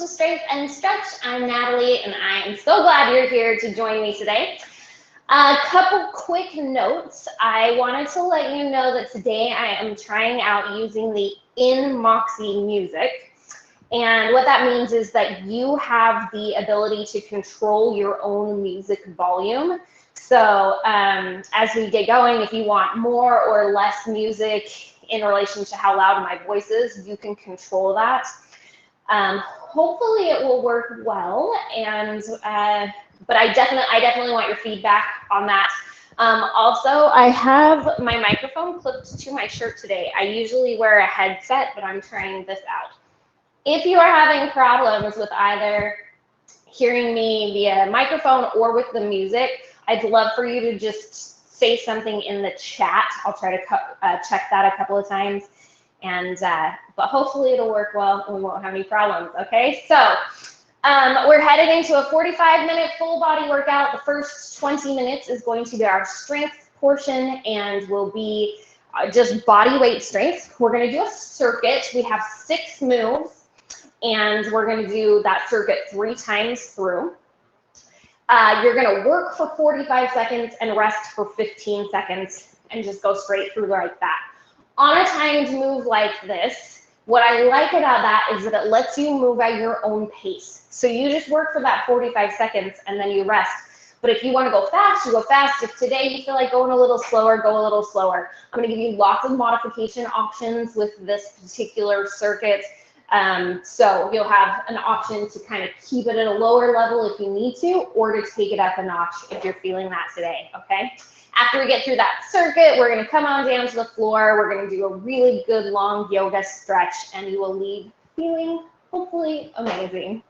to Strength and Stretch. I'm Natalie, and I am so glad you're here to join me today. A couple quick notes. I wanted to let you know that today I am trying out using the In Moxie music. And what that means is that you have the ability to control your own music volume. So as we get going, if you want more or less music in relation to how loud my voice is, you can control that. Hopefully it will work well, and but I definitely want your feedback on that. Also, I have my microphone clipped to my shirt today. I usually wear a headset, but I'm trying this out. If you are having problems with either hearing me via microphone or with the music, I'd love for you to just say something in the chat. I'll try to check that a couple of times, and but hopefully it'll work well and we won't have any problems. Okay, so we're headed into a 45-minute full body workout. The first 20 minutes is going to be our strength portion and will be just body weight strength. We're going to do a circuit. We have 6 moves, and we're going to do that circuit 3 times through. You're going to work for 45 seconds and rest for 15 seconds and just go straight through like that. On a timed move like this, what I like about that is that it lets you move at your own pace. So you just work for that 45 seconds and then you rest. But if you want to go fast, you go fast. If today you feel like going a little slower, go a little slower. I'm going to give you lots of modification options with this particular circuit. So you'll have an option to kind of keep it at a lower level if you need to, or to take it up a notch if you're feeling that today, okay? After we get through that circuit, we're going to come on down to the floor. We're going to do a really good long yoga stretch, and you will leave feeling hopefully amazing.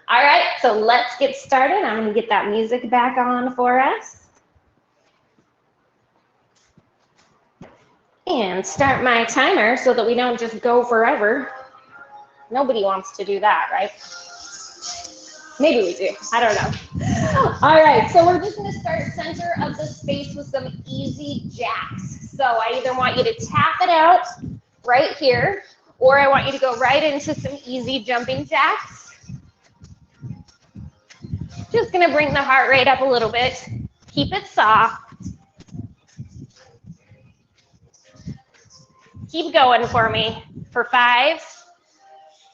All right, so let's get started. I'm going to get that music back on for us. And start my timer so that we don't just go forever. Nobody wants to do that, right? Maybe we do. I don't know. All right, so we're just going to start center of the space with some easy jacks. So I either want you to tap it out right here, or I want you to go right into some easy jumping jacks. Just going to bring the heart rate up a little bit. Keep it soft. Keep going for me for 5,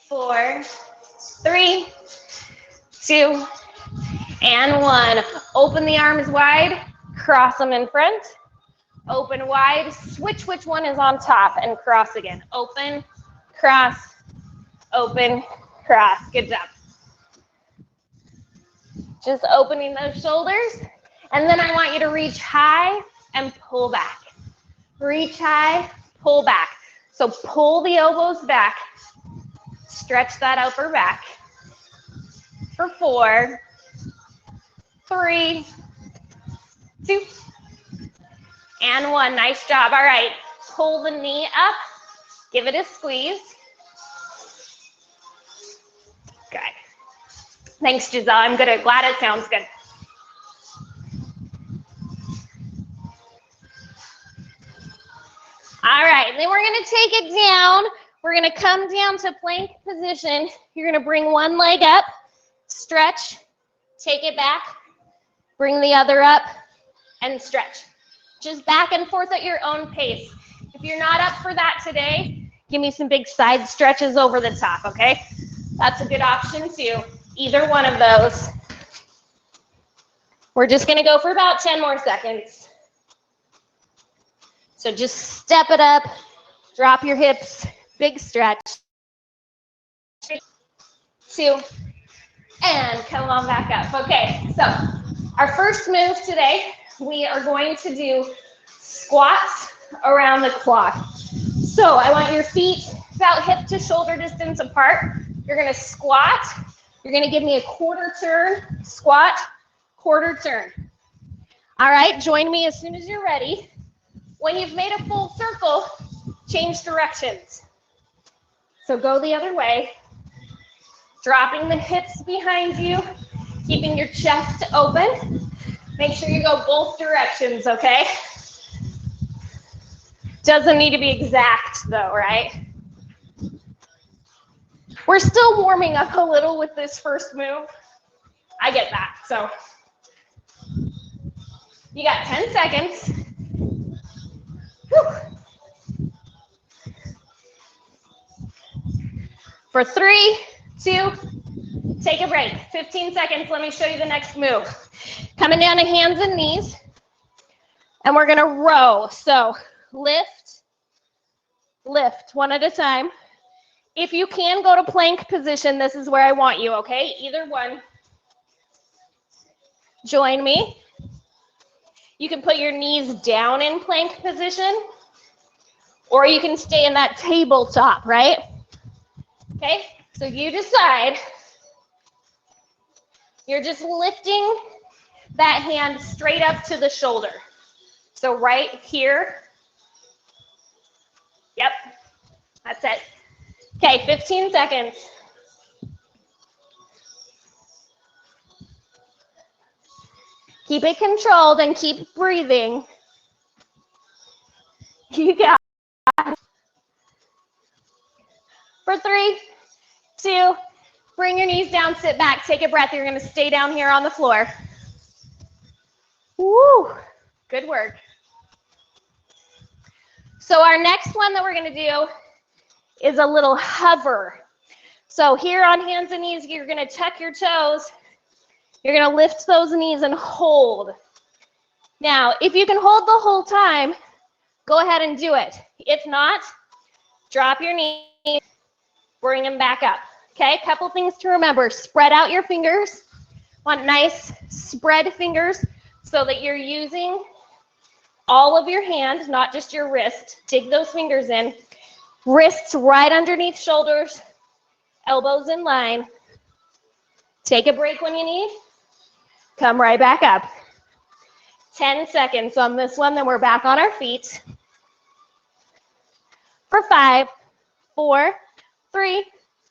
4, 3, 2, and 1. Open the arms wide, cross them in front, open wide, switch which one is on top, and cross again. Open, cross, open, cross. Good job. Just opening those shoulders, and then I want you to reach high and pull back. Reach high, pull back. So pull the elbows back, stretch that upper back. For 4, 3, 2, and 1. Nice job. All right, pull the knee up, give it a squeeze. Good. Thanks, Giselle. I'm good. Glad it sounds good. All right, then we're going to take it down. We're going to come down to plank position. You're going to bring one leg up, stretch, take it back, bring the other up, and stretch. Just back and forth at your own pace. If you're not up for that today, give me some big side stretches over the top, okay? That's a good option too. Either one of those. We're just going to go for about 10 more seconds. So just step it up, drop your hips, big stretch. 3, 2, and come on back up. Okay, so our first move today, we are going to do squats around the clock. So I want your feet about hip to shoulder distance apart. You're going to squat. You're going to give me a quarter turn, squat, quarter turn. All right, join me as soon as you're ready. When you've made a full circle, change directions. So go the other way, dropping the hips behind you, keeping your chest open. Make sure you go both directions, okay? Doesn't need to be exact though, right? We're still warming up a little with this first move. I get that. So you got 10 seconds. Whew. For 3, 2, take a break. 15 seconds. Let me show you the next move. Coming down to hands and knees. And we're going to row. So lift, lift, one at a time. If you can go to plank position, this is where I want you, okay? Either one. Join me. You can put your knees down in plank position, or you can stay in that tabletop, right? Okay, so you decide. You're just lifting that hand straight up to the shoulder. So right here. Yep, that's it. Okay, 15 seconds. Keep it controlled and keep breathing. You got it. For 3, 2, bring your knees down, sit back, take a breath. You're gonna stay down here on the floor. Woo, good work. So our next one that we're gonna do is a little hover. So here on hands and knees, you're gonna tuck your toes. You're gonna lift those knees and hold. Now, if you can hold the whole time, go ahead and do it. If not, drop your knees, bring them back up. Okay, couple things to remember. Spread out your fingers. Want nice spread fingers so that you're using all of your hand, not just your wrist. Dig those fingers in. Wrists right underneath shoulders, elbows in line. Take a break when you need. Come right back up. 10 seconds on this one, then we're back on our feet. For 5, 4, 3,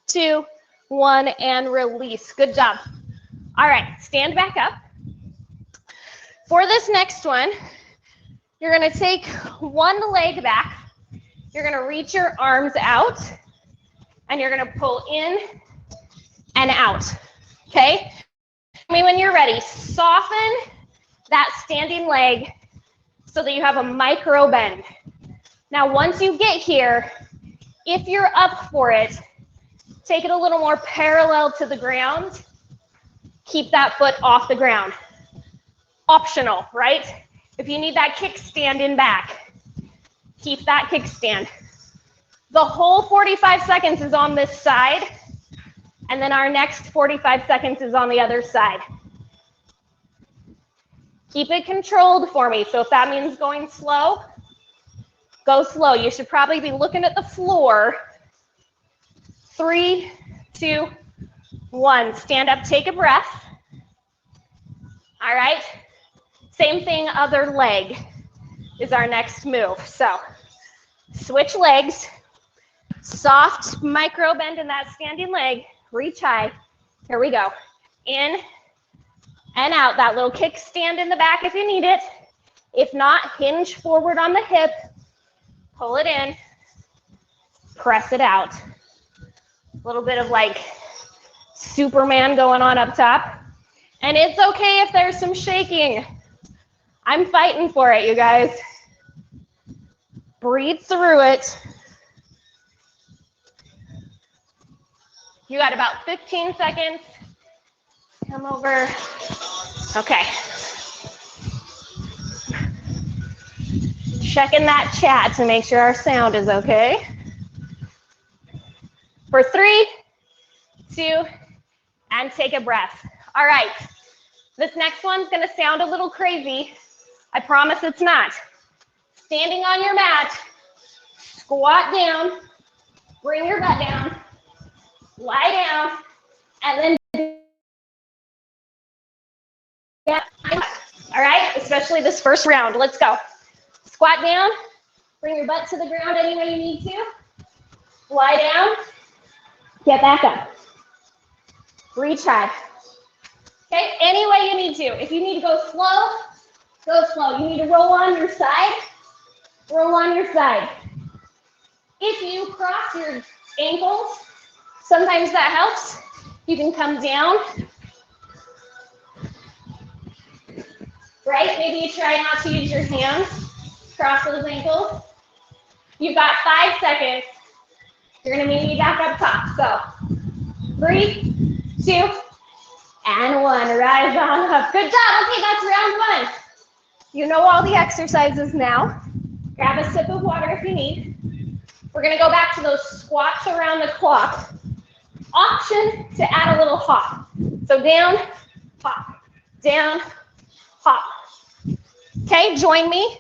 2, 1, and release. Good job. All right, stand back up. For this next one, you're gonna take one leg back. You're gonna reach your arms out, and you're gonna pull in and out, okay? Tell me when you're ready. Soften that standing leg so that you have a micro bend. Now, once you get here, if you're up for it, take it a little more parallel to the ground. Keep that foot off the ground. Optional, right? If you need that kickstand in back, keep that kickstand. The whole 45 seconds is on this side, and then our next 45 seconds is on the other side. Keep it controlled for me. So if that means going slow, go slow. You should probably be looking at the floor. 3, 2, 1. Stand up, take a breath. All right. Same thing, other leg is our next move. So switch legs. Soft micro bend in that standing leg. Reach high. Here we go. In and out. That little kickstand in the back if you need it. If not, hinge forward on the hip. Pull it in. Press it out. A little bit of like Superman going on up top. And it's okay if there's some shaking. I'm fighting for it, you guys. Breathe through it. You got about 15 seconds. Come over. Okay. Checking that chat to make sure our sound is okay. For 3, 2, and take a breath. All right. This next one's going to sound a little crazy. I promise it's not. Standing on your mat, squat down, bring your butt down, lie down, and then yeah. All right, especially this first round. Let's go. Squat down, bring your butt to the ground any way you need to. Lie down, get back up. Reach high. Okay, any way you need to. If you need to go slow, go slow. You need to roll on your side, roll on your side. If you cross your ankles, Sometimes that helps. You can come down, right? Maybe you try not to use your hands, cross those ankles. You've got 5 seconds. You're gonna meet me back up top. So 3, 2, and 1. Rise on up. Good job. Okay, that's round 1. You know all the exercises now. Grab a sip of water if you need. We're gonna go back to those squats around the clock. Option to add a little hop. So down, hop, down, hop. Okay, join me.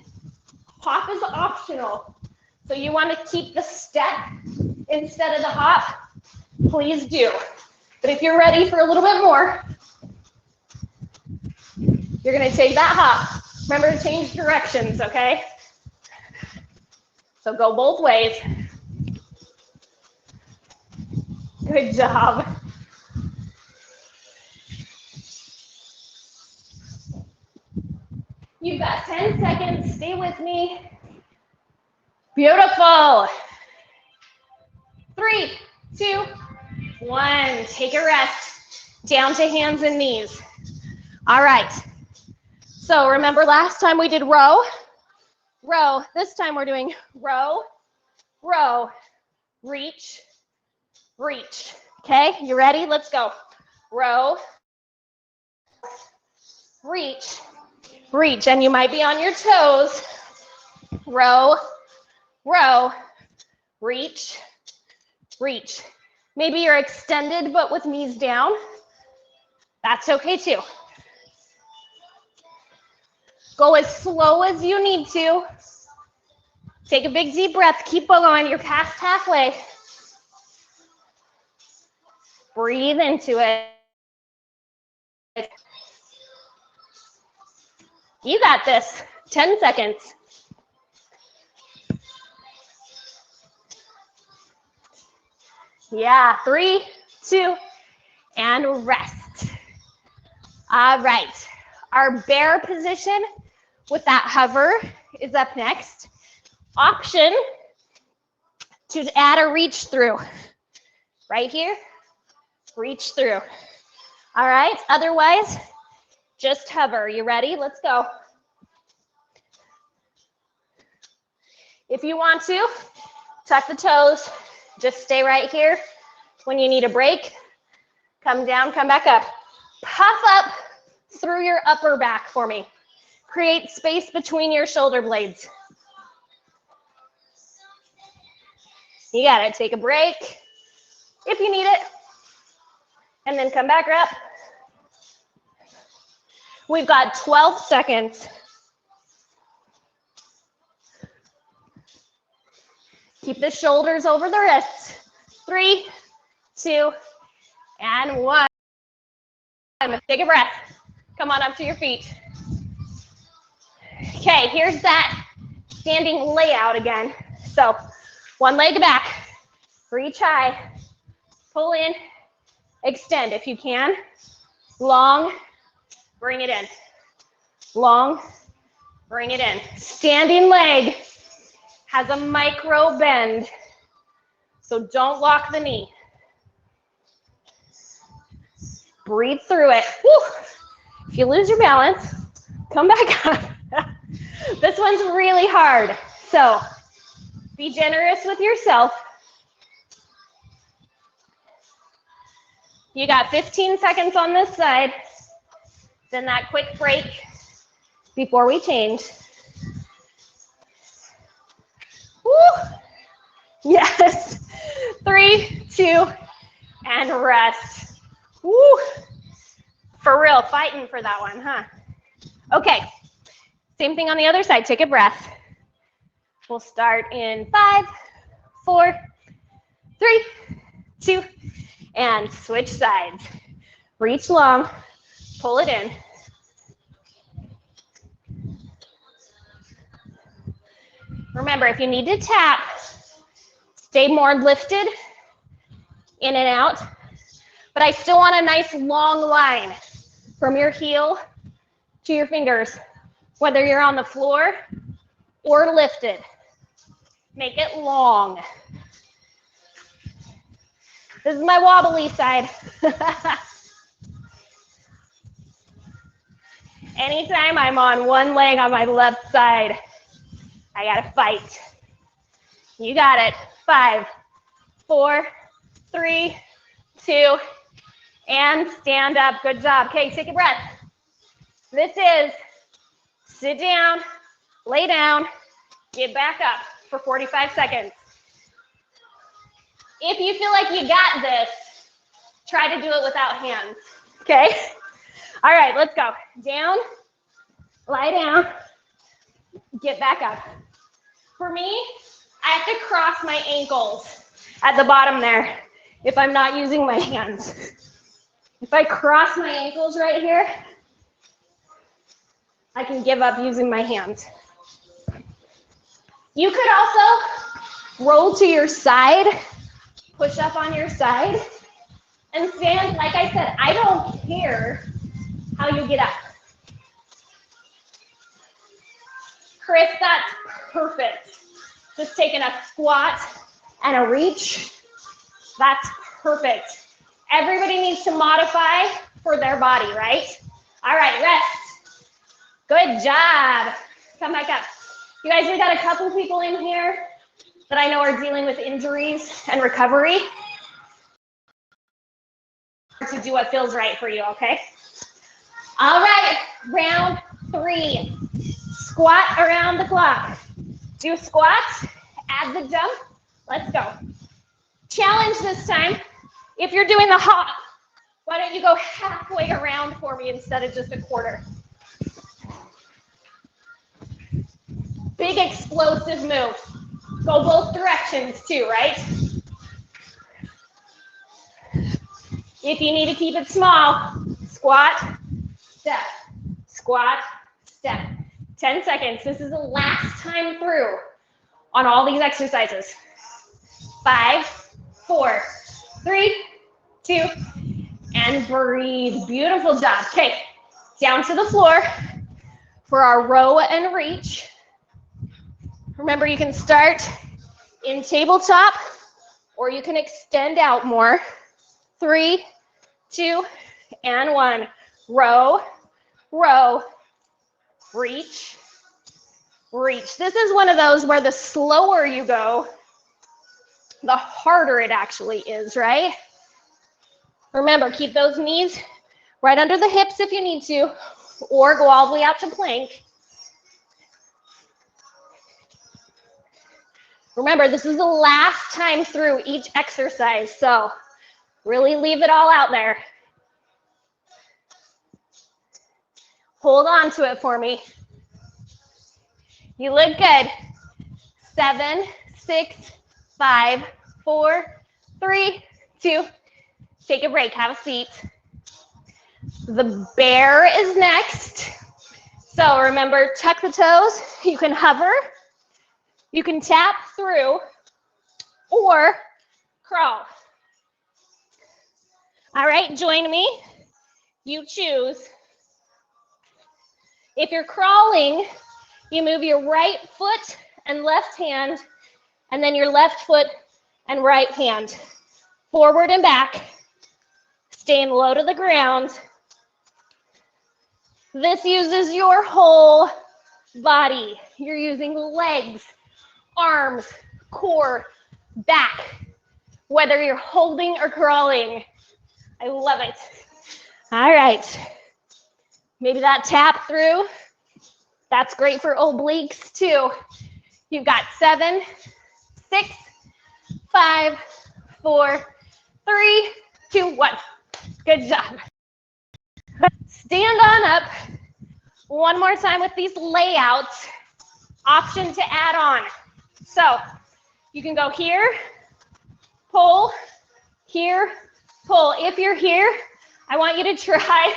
Hop is optional. So you want to keep the step instead of the hop, please do. But if you're ready for a little bit more, you're going to take that hop. Remember to change directions, okay? So go both ways. Good job. You've got 10 seconds. Stay with me. Beautiful. 3, 2, 1. Take a rest. Down to hands and knees. All right. So remember last time we did row, row. This time we're doing row, row, reach, reach. Okay, you ready? Let's go. Row, reach, reach. And you might be on your toes. Row, row, reach, reach. Maybe you're extended but with knees down. That's okay too. Go as slow as you need to. Take a big deep breath. Keep going. You're past halfway. Breathe into it. You got this. 10 seconds. Yeah, 3, 2, and rest. All right. Our bear position with that hover is up next. Option to add a reach through. Right here, reach through. All right, otherwise, just hover. You ready? Let's go. If you want to, tuck the toes. Just stay right here. When you need a break, come down, come back up. Puff up through your upper back for me. Create space between your shoulder blades. You got it. Take a break if you need it. And then come back up. We've got 12 seconds. Keep the shoulders over the wrists. 3, 2, and 1. Take a breath. Come on up to your feet. Okay, here's that standing layout again. So one leg back, reach high, pull in, extend if you can. Long, bring it in. Long, bring it in. Standing leg has a micro bend, so don't lock the knee. Breathe through it. Woo. If you lose your balance, come back up. This one's really hard, so be generous with yourself. You got 15 seconds on this side, then that quick break before we change. Woo. Yes. 3, 2, and rest. Woo. For real, fighting for that one, huh? Okay, same thing on the other side. Take a breath. We'll start in 5, 4, 3, 2, and switch sides. Reach long, pull it in. Remember, if you need to tap, stay more lifted, in and out. But I still want a nice long line from your heel to your fingers, whether you're on the floor or lifted. Make it long. This is my wobbly side. Anytime I'm on one leg on my left side, I gotta fight. You got it. 5, 4, 3, 2, and stand up. Good job. Okay, take a breath. This is sit down, lay down, get back up for 45 seconds. If you feel like you got this, try to do it without hands, okay? All right, let's go. Down, lie down, get back up. For me, I have to cross my ankles at the bottom there if I'm not using my hands. If I cross my ankles right here, I can give up using my hands. You could also roll to your side, push up on your side, and stand. Like I said, I don't care how you get up. Chris, that's perfect. Just taking a squat and a reach. That's perfect. Everybody needs to modify for their body, right? All right, rest. Good job. Come back up. You guys, we got a couple people in here that I know are dealing with injuries and recovery. To do what feels right for you, okay? All right, round 3. Squat around the clock. Do squats, add the jump. Let's go. Challenge this time. If you're doing the hop, why don't you go halfway around for me instead of just a quarter? Big explosive move. Go both directions too, right? If you need to keep it small, squat, step, squat, step. 10 seconds. This is the last time through on all these exercises. 5, 4, 3, 2, and breathe. Beautiful job. Okay, down to the floor for our row and reach. Remember, you can start in tabletop or you can extend out more. 3, 2, and 1. Row, row, reach, reach. This is one of those where the slower you go, the harder it actually is, right? Remember, keep those knees right under the hips if you need to, or go all the way out to plank. Remember, this is the last time through each exercise, so really leave it all out there. Hold on to it for me. You look good. 7, 6, 5, 4, 3, 2. Take a break, have a seat. The bear is next. So remember, tuck the toes. You can hover. You can tap through or crawl. All right, join me. You choose. If you're crawling, you move your right foot and left hand, and then your left foot and right hand. Forward and back, staying low to the ground. This uses your whole body. You're using legs, arms, core, back, whether you're holding or crawling. I love it. All right. Maybe that tap through. That's great for obliques too. You've got 7, 6, 5, 4, 3, 2, 1. Good job. Stand on up. One more time with these layouts. Option to add on. So you can go here, pull, here, pull. If you're here, I want you to try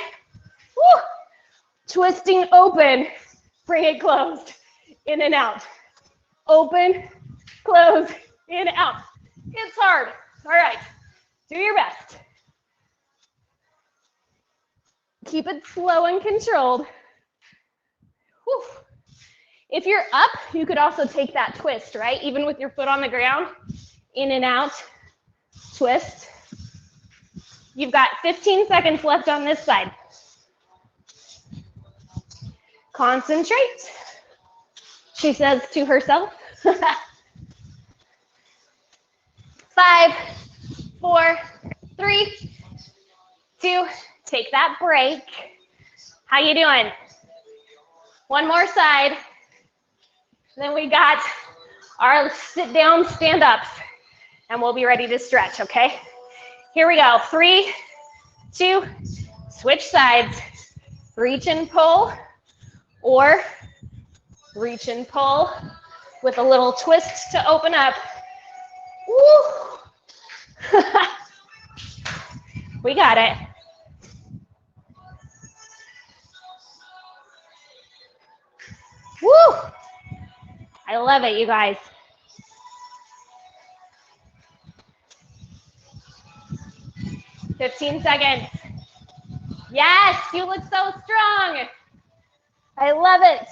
twisting open, bring it closed, in and out. Open, close, in, out. It's hard. All right, do your best. Keep it slow and controlled. Whew. If you're up, you could also take that twist, right? Even with your foot on the ground, in and out, twist. You've got 15 seconds left on this side. Concentrate, she says to herself. 5, 4, 3, 2, take that break. How you doing? One more side. Then we got our sit down, stand ups, and we'll be ready to stretch, okay? Here we go. 3, 2, switch sides. Reach and pull, or reach and pull with a little twist to open up. Woo! We got it. Woo! I love it, you guys. "15 seconds. Yes, you look so strong. I love it.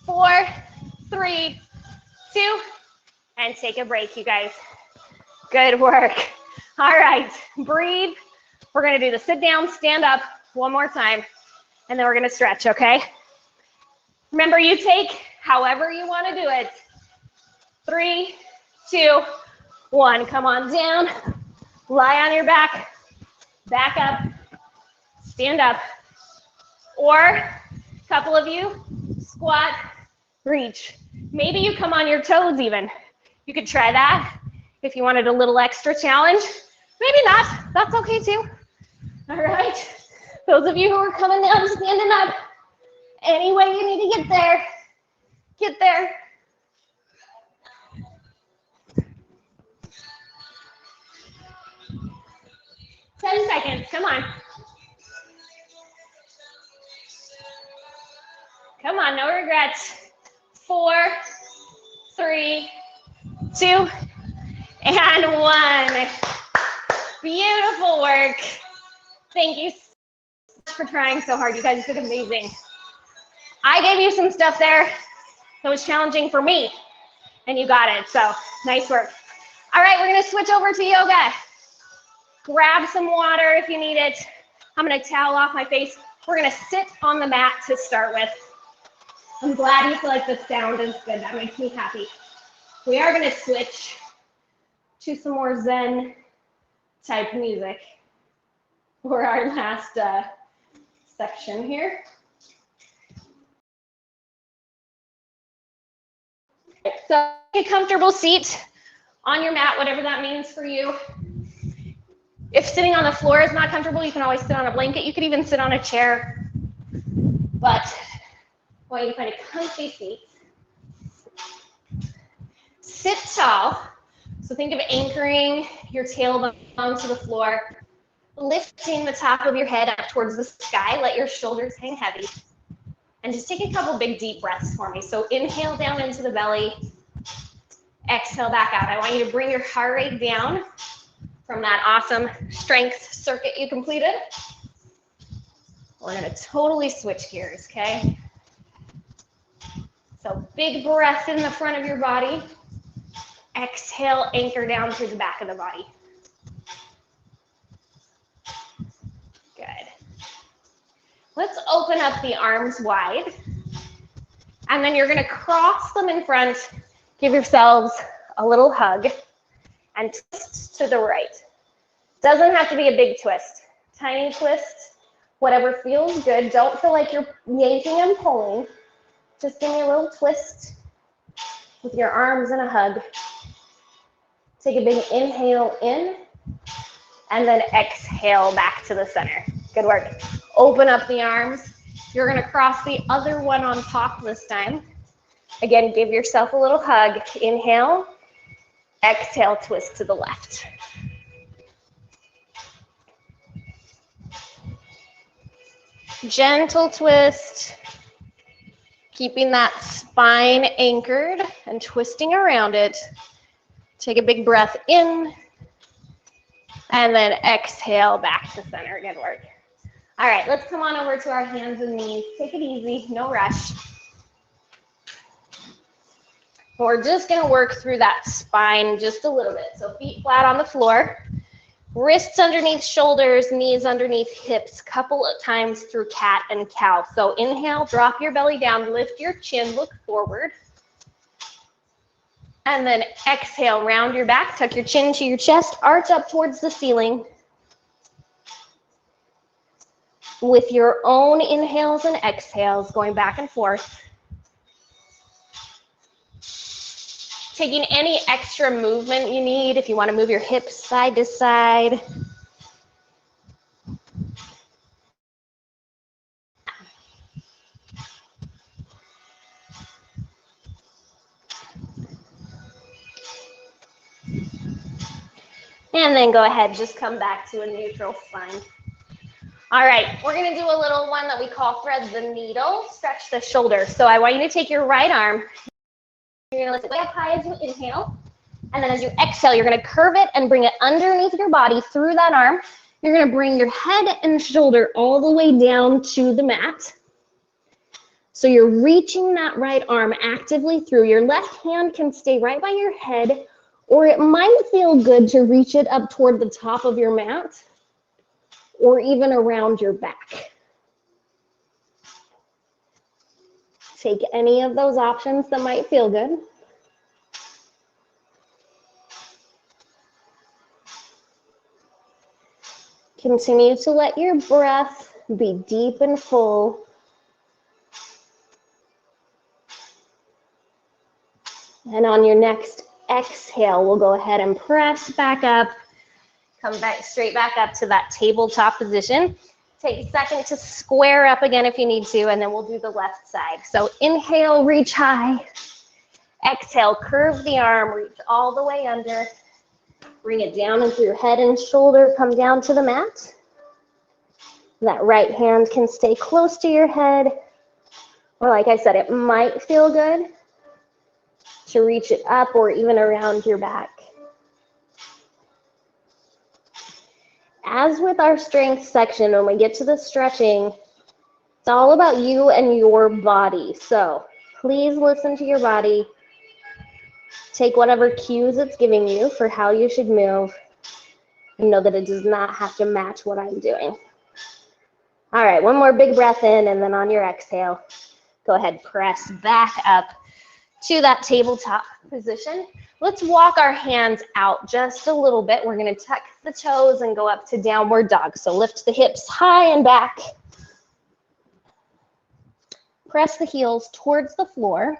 Four, 3, 2, and take a break, you guys. Good work. All right, breathe. We're gonna do the sit down, stand up one more time, and then we're gonna stretch, okay? Remember, you take however you wanna do it. 3, 2, 1. Come on down, lie on your back, back up, stand up, or a couple of you, squat, reach. Maybe you come on your toes even. You could try that if you wanted a little extra challenge. Maybe not, that's okay too. All right, those of you who are coming down, standing up, any way you need to get there, get there. Ten seconds, come on. Come on, no regrets. 4, 3, 2, and 1. Beautiful work. Thank you so much for trying so hard. You guys did amazing. I gave you some stuff there that was challenging for me, and you got it, so nice work. All right, we're gonna switch over to yoga. Grab some water if you need it. I'm gonna towel off my face. We're gonna sit on the mat to start with. I'm glad you feel like the sound is good. That makes me happy. We are gonna switch to some more Zen type music for our last section here. So take a comfortable seat on your mat, whatever that means for you. If sitting on the floor is not comfortable, you can always sit on a blanket. You could even sit on a chair. But I want you to find a comfy seat. Sit tall. So think of anchoring your tailbone to the floor, lifting the top of your head up towards the sky. Let your shoulders hang heavy. And just take a couple big deep breaths for me. So inhale down into the belly. Exhale back out. I want you to bring your heart rate down from that awesome strength circuit you completed. We're gonna totally switch gears, okay? So big breath in the front of your body. Exhale, anchor down through the back of the body. Good. Let's open up the arms wide. And then you're gonna cross them in front. Give yourselves a little hug and twist to the right. Doesn't have to be a big twist. Tiny twist, whatever feels good. Don't feel like you're yanking and pulling. Just give me a little twist with your arms and a hug. Take a big inhale in, and then exhale back to the center. Good work. Open up the arms. You're gonna cross the other one on top this time. Again, give yourself a little hug. Inhale, exhale, twist to the left. Gentle twist, keeping that spine anchored and twisting around it. Take a big breath in, and then exhale back to center. Good work. All right, let's come on over to our hands and knees. Take it easy, no rush. We're just gonna work through that spine just a little bit. So feet flat on the floor, wrists underneath shoulders, knees underneath hips, couple of times through cat and cow. So inhale, drop your belly down, lift your chin, look forward. And then exhale, round your back, tuck your chin to your chest, arch up towards the ceiling. With your own inhales and exhales, going back and forth. Taking any extra movement you need, if you want to move your hips side to side. And then go ahead, just come back to a neutral spine. All right, we're gonna do a little one that we call thread the needle, stretch the shoulder. So I want you to take your right arm, you're gonna lift it way up high as you inhale, and then as you exhale, you're gonna curve it and bring it underneath your body through that arm. You're gonna bring your head and shoulder all the way down to the mat. So you're reaching that right arm actively through. Your left hand can stay right by your head, or it might feel good to reach it up toward the top of your mat, or even around your back. Take any of those options that might feel good. Continue to let your breath be deep and full. And on your next exhale, we'll go ahead and press back up. Come back straight back up to that tabletop position. Take a second to square up again if you need to, and then we'll do the left side. So inhale, reach high. Exhale, curve the arm, reach all the way under. Bring it down into your head and shoulder, come down to the mat. That right hand can stay close to your head. Or like I said, it might feel good to reach it up or even around your back. As with our strength section, when we get to the stretching, it's all about you and your body. So please listen to your body. Take whatever cues it's giving you for how you should move, and know that it does not have to match what I'm doing. All right, one more big breath in, and then on your exhale, go ahead, press back up to that tabletop position. Let's walk our hands out just a little bit. We're going to tuck the toes and go up to downward dog. So lift the hips high and back. Press the heels towards the floor.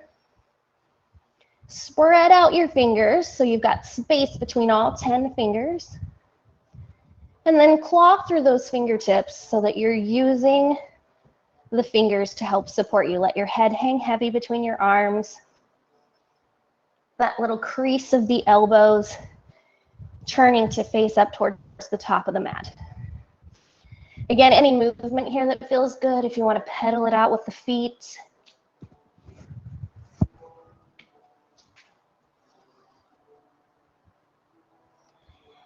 Spread out your fingers so you've got space between all 10 fingers. And then claw through those fingertips so that you're using the fingers to help support you. Let your head hang heavy between your arms. That little crease of the elbows turning to face up towards the top of the mat. Again, any movement here that feels good, if you want to pedal it out with the feet.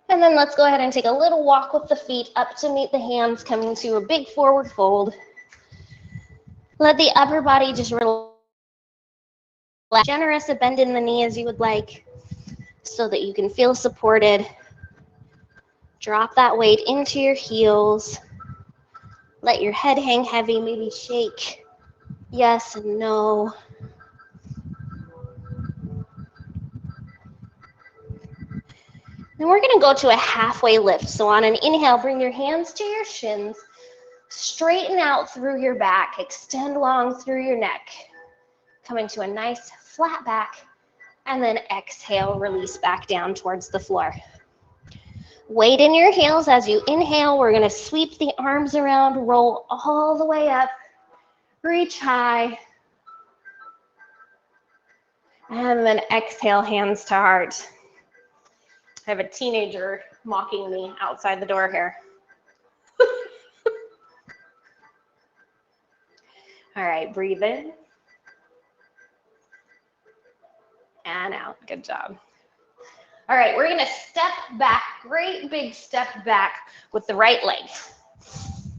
And then let's go ahead and take a little walk with the feet up to meet the hands, coming to a big forward fold. Let the upper body just relax. Generous a bend in the knee as you would like, so that you can feel supported. Drop that weight into your heels. Let your head hang heavy, maybe shake yes and no. Then we're going to go to a halfway lift. So on an inhale, bring your hands to your shins, straighten out through your back, extend long through your neck, coming to a nice flat back, and then exhale, release back down towards the floor. Weight in your heels as you inhale. We're going to sweep the arms around, roll all the way up, reach high, and then exhale, hands to heart. I have a teenager mocking me outside the door here. All right, breathe in and out. Good job. All right, we're gonna step back, great big step back with the right leg.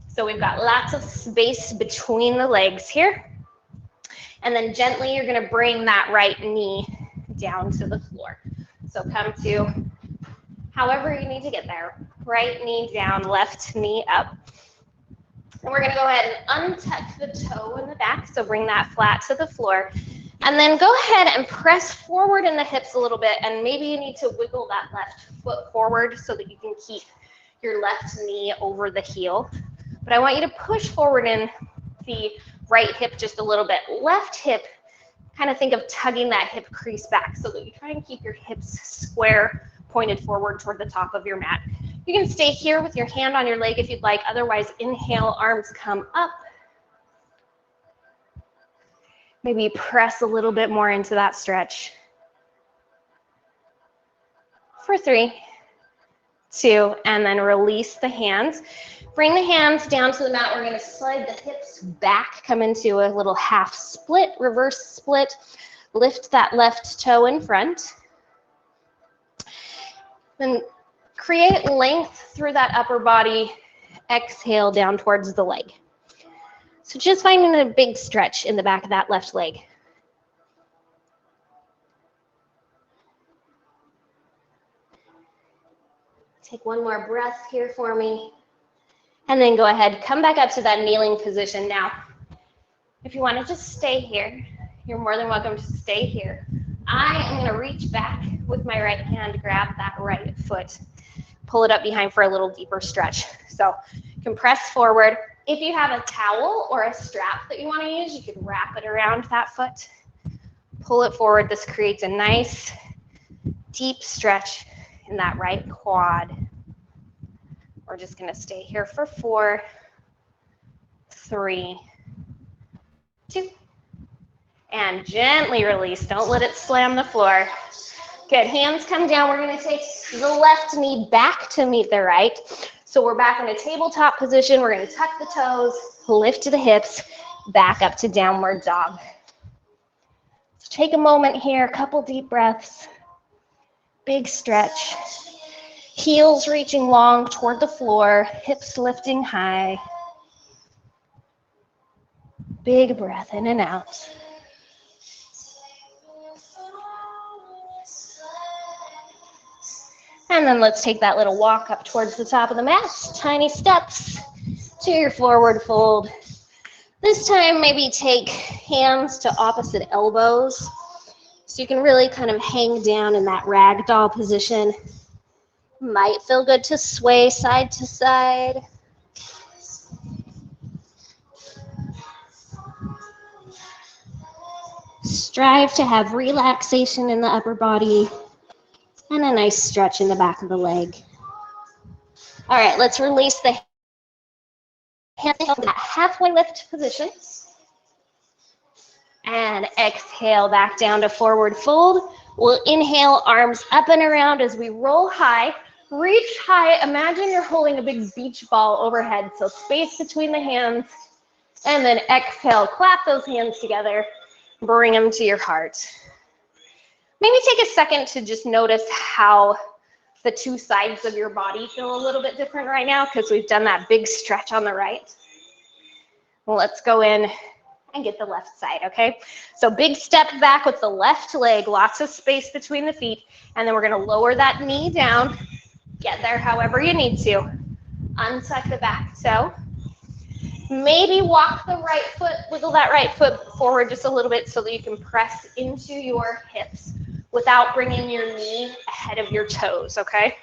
So we've got lots of space between the legs here. And then gently, you're gonna bring that right knee down to the floor. So come to however you need to get there. Right knee down, left knee up. And we're gonna go ahead and untuck the toe in the back, so bring that flat to the floor. And then go ahead and press forward in the hips a little bit, and maybe you need to wiggle that left foot forward so that you can keep your left knee over the heel. But I want you to push forward in the right hip just a little bit. Left hip, kind of think of tugging that hip crease back so that you try and keep your hips square, pointed forward toward the top of your mat. You can stay here with your hand on your leg if you'd like. Otherwise, inhale, arms come up. Maybe press a little bit more into that stretch. For 3, 2, and then release the hands. Bring the hands down to the mat. We're going to slide the hips back, come into a little half split, reverse split. Lift that left toe in front. Then create length through that upper body. Exhale down towards the leg. So just finding a big stretch in the back of that left leg. Take one more breath here for me. And then go ahead, come back up to that kneeling position. Now, if you want to just stay here, you're more than welcome to stay here. I am going to reach back with my right hand, grab that right foot, pull it up behind for a little deeper stretch. So you can press forward. If you have a towel or a strap that you want to use, you can wrap it around that foot, pull it forward. This creates a nice deep stretch in that right quad. We're just going to stay here for 4, 3, 2, and gently release. Don't let it slam the floor. Good, hands come down. We're going to take the left knee back to meet the right. So we're back in a tabletop position. We're going to tuck the toes, lift the hips, back up to downward dog. So take a moment here, a couple deep breaths, big stretch. Heels reaching long toward the floor, hips lifting high. Big breath in and out. And then let's take that little walk up towards the top of the mat. Tiny steps to your forward fold. This time, maybe take hands to opposite elbows. So you can really kind of hang down in that ragdoll position. Might feel good to sway side to side. Strive to have relaxation in the upper body and a nice stretch in the back of the leg. All right, let's release the hands to that halfway lift position. And exhale back down to forward fold. We'll inhale, arms up and around as we roll high. Reach high. Imagine you're holding a big beach ball overhead, so space between the hands. And then exhale, clap those hands together. Bring them to your heart. Maybe take a second to just notice how the two sides of your body feel a little bit different right now because we've done that big stretch on the right. Well, let's go in and get the left side, okay? So big step back with the left leg, lots of space between the feet, and then we're gonna lower that knee down. Get there however you need to. Untuck the back toe. Maybe walk the right foot, wiggle that right foot forward just a little bit so that you can press into your hips without bringing your knee ahead of your toes, okay?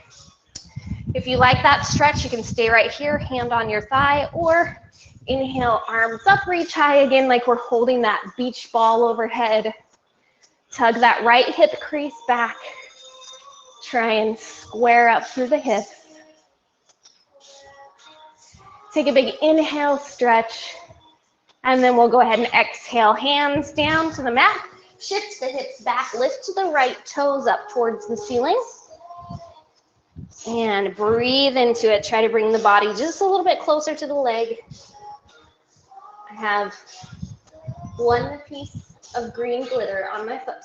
If you like that stretch, you can stay right here, hand on your thigh, or inhale, arms up, reach high again like we're holding that beach ball overhead. Tug that right hip crease back. Try and square up through the hips. Take a big inhale, stretch, and then we'll go ahead and exhale, hands down to the mat. Shift the hips back, lift the right toes up towards the ceiling. And breathe into it. Try to bring the body just a little bit closer to the leg. I have one piece of green glitter on my foot.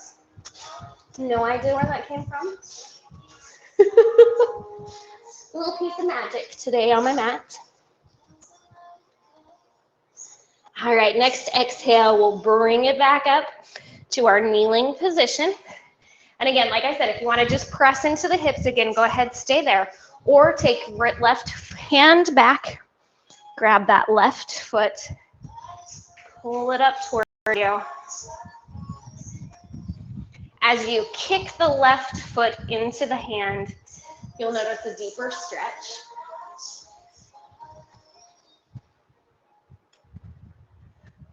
No idea where that came from. A little piece of magic today on my mat. All right, next exhale, we'll bring it back up to our kneeling position. And again, like I said, if you want to just press into the hips again, go ahead, stay there. Or take left hand back, grab that left foot, pull it up toward you. As you kick the left foot into the hand, you'll notice a deeper stretch.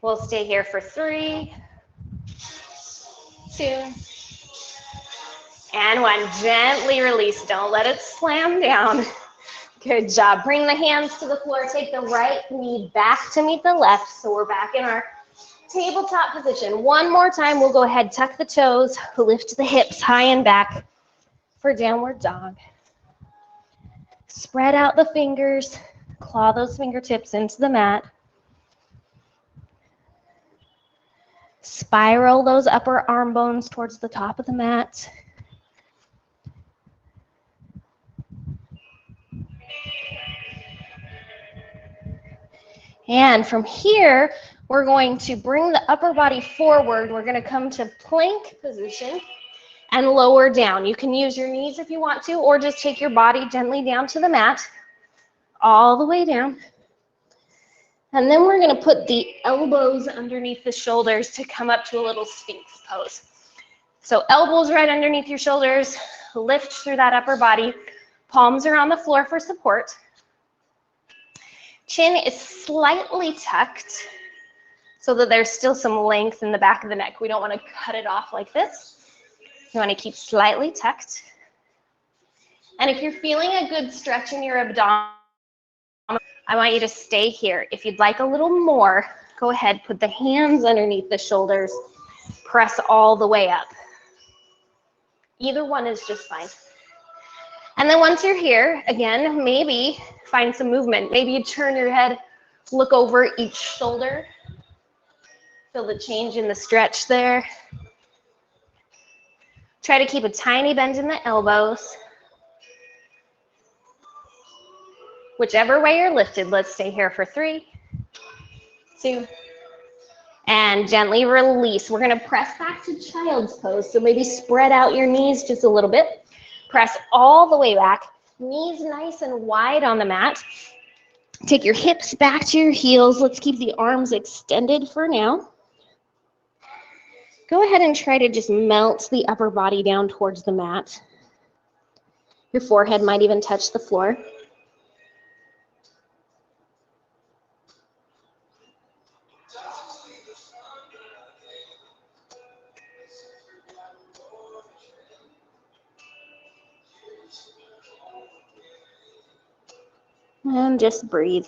We'll stay here for 3, 2, and 1. Gently release. Don't let it slam down. Good job. Bring the hands to the floor. Take the right knee back to meet the left. So we're back in our tabletop position. One more time. We'll go ahead, tuck the toes, lift the hips high and back for downward dog. Spread out the fingers. Claw those fingertips into the mat. Spiral those upper arm bones towards the top of the mat. And from here, we're going to bring the upper body forward. We're going to come to plank position and lower down. You can use your knees if you want to, or just take your body gently down to the mat, all the way down. And then we're going to put the elbows underneath the shoulders to come up to a little Sphinx pose. So elbows right underneath your shoulders, lift through that upper body. Palms are on the floor for support. Chin is slightly tucked so that there's still some length in the back of the neck. We don't want to cut it off like this. You want to keep slightly tucked. And if you're feeling a good stretch in your abdomen, I want you to stay here. If you'd like a little more, go ahead, put the hands underneath the shoulders, press all the way up. Either one is just fine. And then once you're here, again, maybe find some movement. Maybe you turn your head, look over each shoulder. Feel the change in the stretch there. Try to keep a tiny bend in the elbows. Whichever way you're lifted, let's stay here for 3, 2, and gently release. We're going to press back to child's pose. So maybe spread out your knees just a little bit. Press all the way back. Knees nice and wide on the mat. Take your hips back to your heels. Let's keep the arms extended for now. Go ahead and try to just melt the upper body down towards the mat. Your forehead might even touch the floor. And just breathe.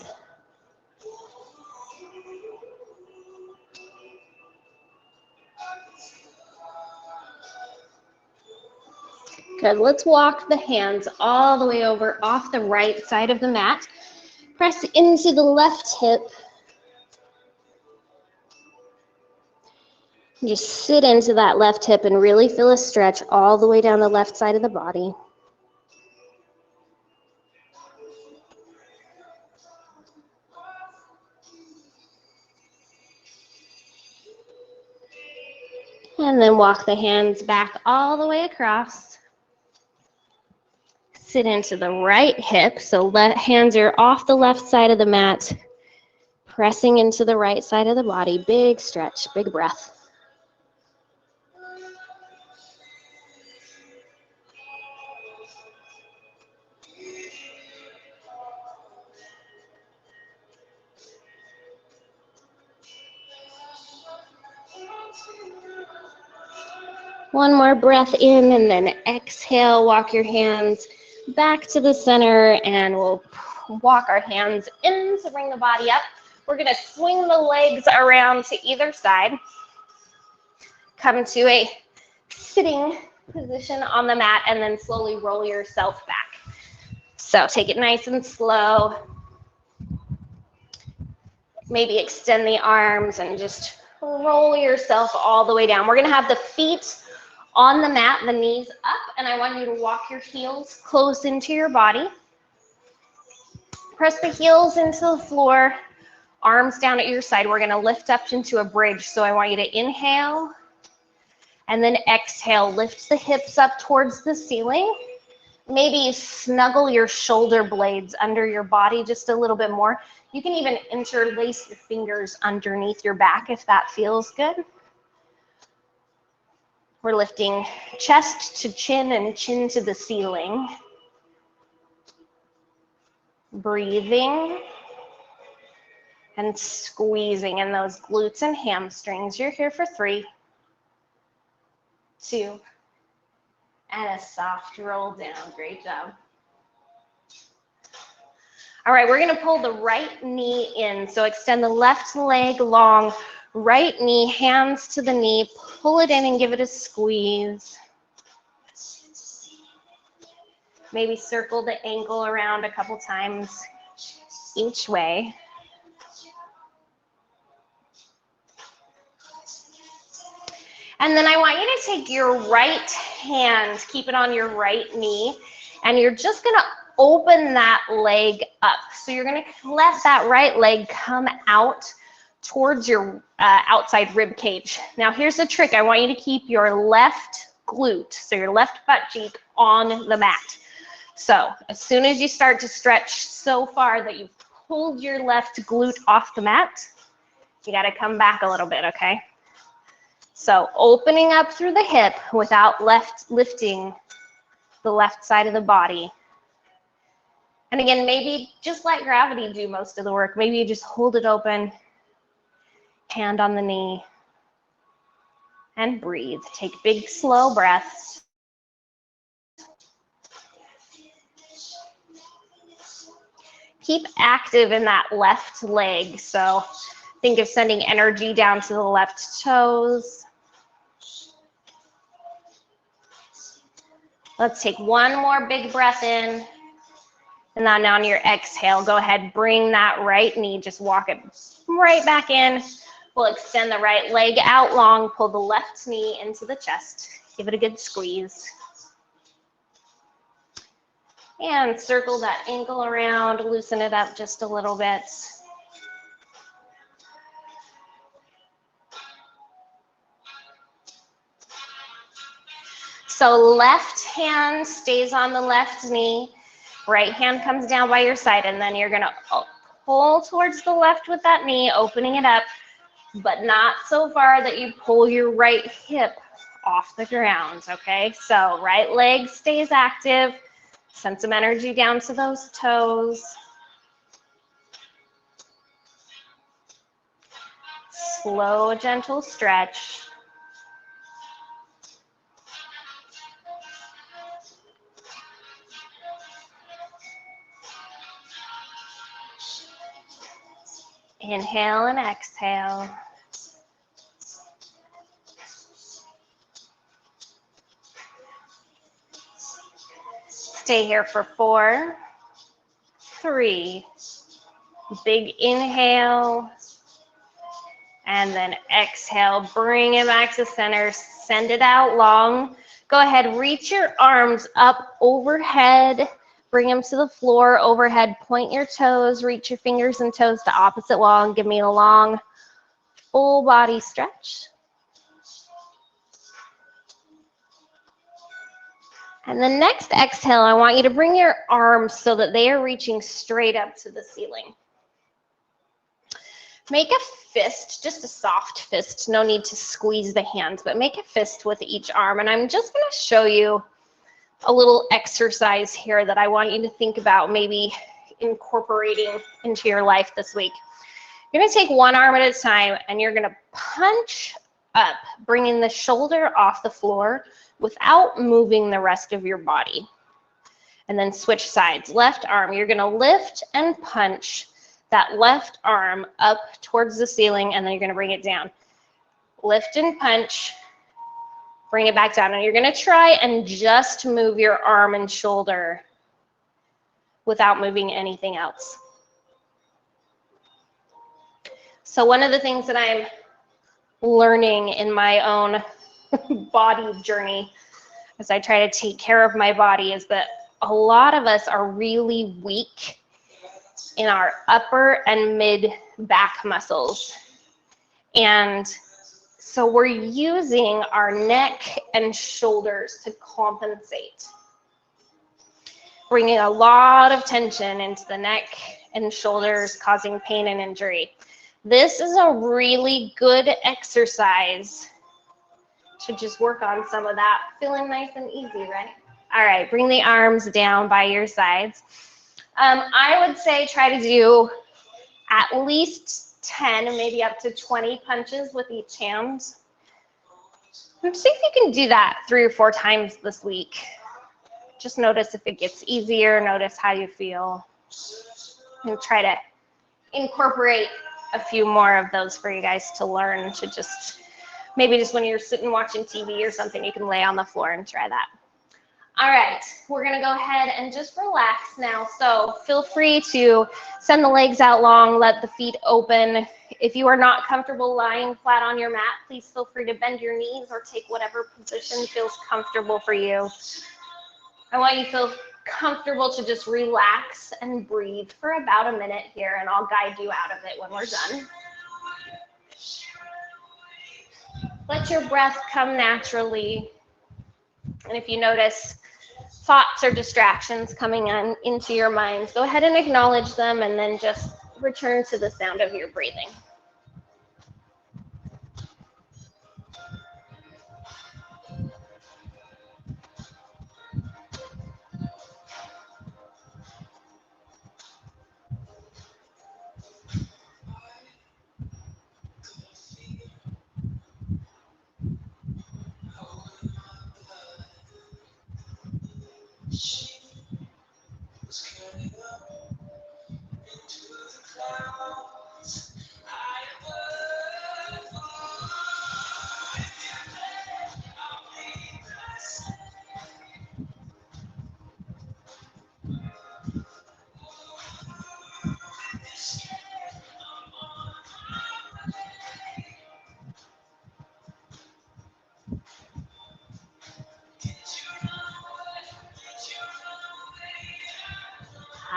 Good. Let's walk the hands all the way over off the right side of the mat. Press into the left hip. Just sit into that left hip and really feel a stretch all the way down the left side of the body. And then walk the hands back all the way across. Sit into the right hip, so hands are off the left side of the mat, pressing into the right side of the body. Big stretch, big breath. One more breath in, and then exhale. Walk your hands back to the center, and we'll walk our hands in to bring the body up. We're going to swing the legs around to either side. Come to a sitting position on the mat, and then slowly roll yourself back. So take it nice and slow. Maybe extend the arms and just roll yourself all the way down. We're going to have the feet on the mat, the knees up, and I want you to walk your heels close into your body. Press the heels into the floor, arms down at your side. We're going to lift up into a bridge. So I want you to inhale And then exhale, lift the hips up towards the ceiling. Maybe snuggle your shoulder blades under your body just a little bit more. You can even interlace your fingers underneath your back if that feels good. We're lifting chest to chin and chin to the ceiling. Breathing and squeezing in those glutes and hamstrings. You're here for 3, 2, and a soft roll down. Great job. All right, we're gonna pull the right knee in. So extend the left leg long, right knee, hands to the knee, pull it in and give it a squeeze. Maybe circle the ankle around a couple times each way. And then I want you to take your right hand, keep it on your right knee, and you're just gonna open that leg up. So you're gonna let that right leg come out towards your outside rib cage. Now here's the trick. I want you to keep your left glute, so your left butt cheek, on the mat. So as soon as you start to stretch so far that you've pulled your left glute off the mat, you gotta come back a little bit, okay? So opening up through the hip without lifting the left side of the body. And again, maybe just let gravity do most of the work. Maybe you just hold it open, hand on the knee, and breathe. Take big, slow breaths. Keep active in that left leg. So think of sending energy down to the left toes. Let's take one more big breath in. And then on your exhale, go ahead, bring that right knee, just walk it right back in. We'll extend the right leg out long, pull the left knee into the chest. Give it a good squeeze. And circle that ankle around, loosen it up just a little bit. So left hand stays on the left knee, right hand comes down by your side, and then you're gonna pull towards the left with that knee, opening it up, but not so far that you pull your right hip off the ground, okay? So right leg stays active, send some energy down to those toes. Slow, gentle stretch. Inhale and exhale. Stay here for 4, 3. Big inhale. And then exhale, bring it back to center, send it out long. Go ahead, reach your arms up overhead. Bring them to the floor overhead, point your toes, reach your fingers and toes to opposite wall and give me a long full body stretch. And the next exhale, I want you to bring your arms so that they are reaching straight up to the ceiling. Make a fist, just a soft fist, no need to squeeze the hands, but make a fist with each arm. And I'm just gonna show you a little exercise here that I want you to think about maybe incorporating into your life this week. You're gonna take one arm at a time and you're gonna punch up, bringing the shoulder off the floor without moving the rest of your body. And then switch sides. Left arm, you're gonna lift and punch that left arm up towards the ceiling, and then you're gonna bring it down. Lift and punch. Bring it back down, and you're gonna try and just move your arm and shoulder without moving anything else. So one of the things that I'm learning in my own body journey as I try to take care of my body is that a lot of us are really weak in our upper and mid back muscles. And So we're using our neck and shoulders to compensate. Bringing a lot of tension into the neck and shoulders, causing pain and injury. This is a really good exercise to just work on some of that. Feeling nice and easy, right? All right, bring the arms down by your sides. I would say try to do at least 10, maybe up to 20 punches with each hand. And see if you can do that 3 or 4 times this week. Just notice if it gets easier, notice how you feel, and try to incorporate a few more of those for you guys to learn to just, maybe just when you're sitting watching TV or something, you can lay on the floor and try that. All right, we're gonna go ahead and just relax now. So feel free to send the legs out long, let the feet open. If you are not comfortable lying flat on your mat, please feel free to bend your knees or take whatever position feels comfortable for you. I want you to feel comfortable to just relax and breathe for about a minute here, and I'll guide you out of it when we're done. Let your breath come naturally. And if you notice thoughts or distractions coming on into your mind, go ahead and acknowledge them and then just return to the sound of your breathing.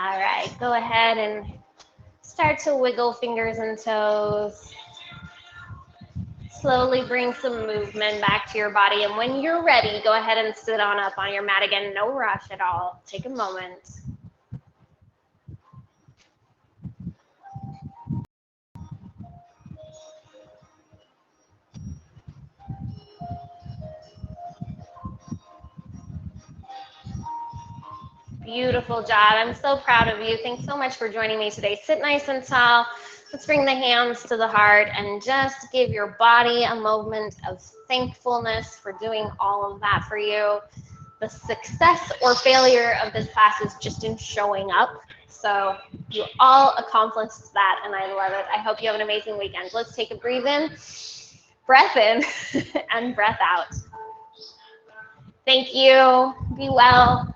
All right, go ahead and start to wiggle fingers and toes. Slowly bring some movement back to your body. And when you're ready, go ahead and sit on up on your mat again. No rush at all. Take a moment. Beautiful job. I'm so proud of you. Thanks so much for joining me today. Sit nice and tall. Let's bring the hands to the heart and just give your body a moment of thankfulness for doing all of that for you. The success or failure of this class is just in showing up. So you all accomplished that, and I love it. I hope you have an amazing weekend. Let's take a breathe in, breath in, and breath out. Thank you. Be well.